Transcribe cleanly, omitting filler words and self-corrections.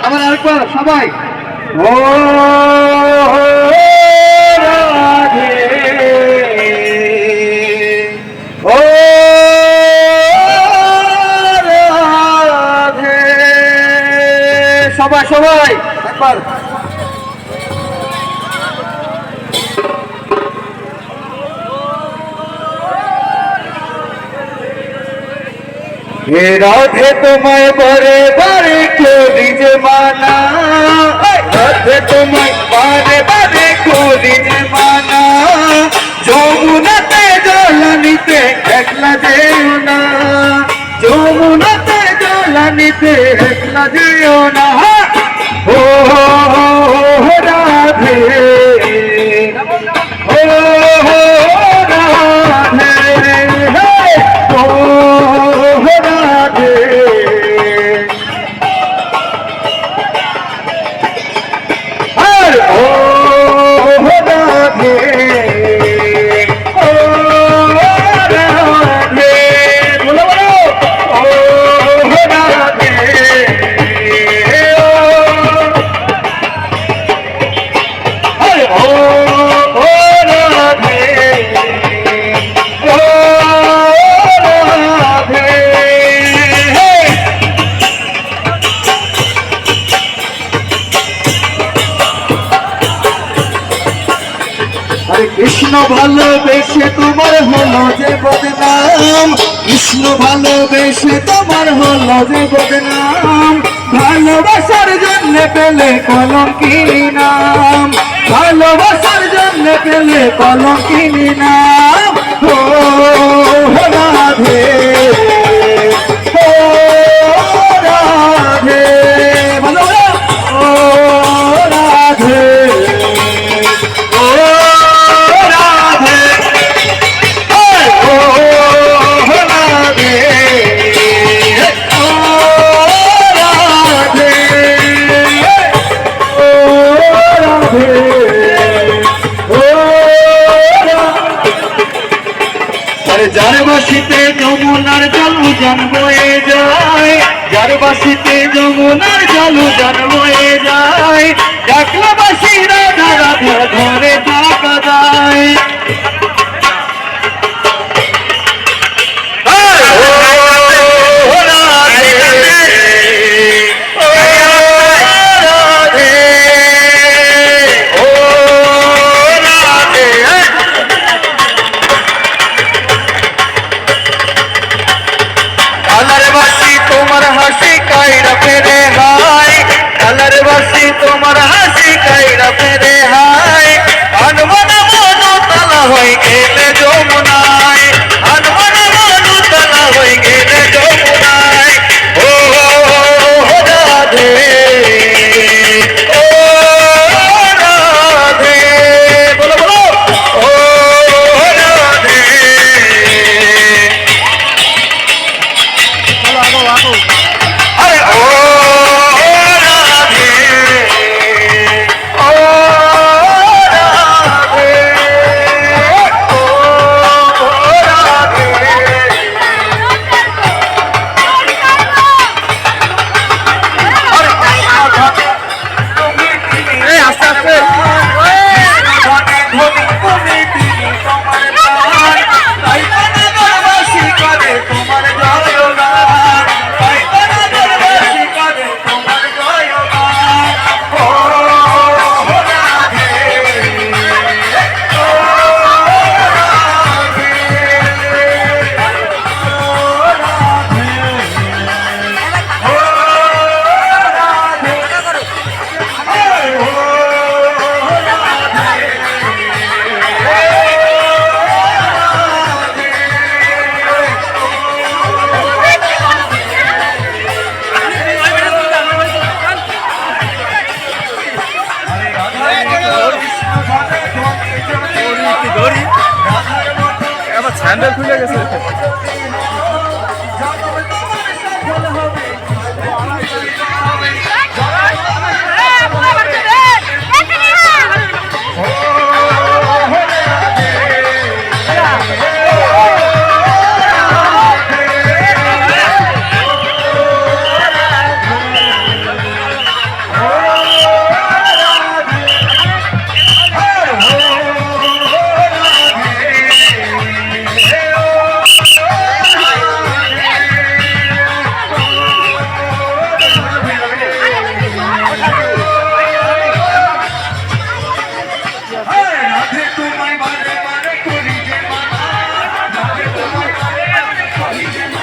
আমার আরেকবার সবাই ও রাধে ও রাধে সবাই সবাই একবার রাধে তোমায় বারে বারে করি যে মানা রাধে তোমায় বারে বারে করি যে মানা যমুনাতে জলানিতে একলা যেও না যমুনাতে জলানিতে একলা যেও না ও রাধে ও কৃষ্ণ ভালোবেসে তোমার হলো যে বদনাম কৃষ্ণ ভালোবেসে তোমার হলো যে বদনাম ভালোবাসার জন্য পেলে কলঙ্কিনী নাম ভালোবাসার জন্য পেলে কলঙ্কিনী নাম ও রাধে ও রাধে ভালো ও রাধে যার বাসিতে যমুনার জল উজান বয়ে যায় যার বাসিতে যমুনার জল উজান বয়ে যায় ডাকলা বাসি রাধা রাধা ঘরে থাকা যায় তোমার হাসি কাইরা ফেরে হাই আনমনা মনু তালা হয়ে গেলে যমুনায় আনমনা মনু তালা হয়ে গেলে যমুনায় ও রাধে ও রাধে বলো বলো ও রাধে আরে ও হ্যান্ডেল খুলে গেছে।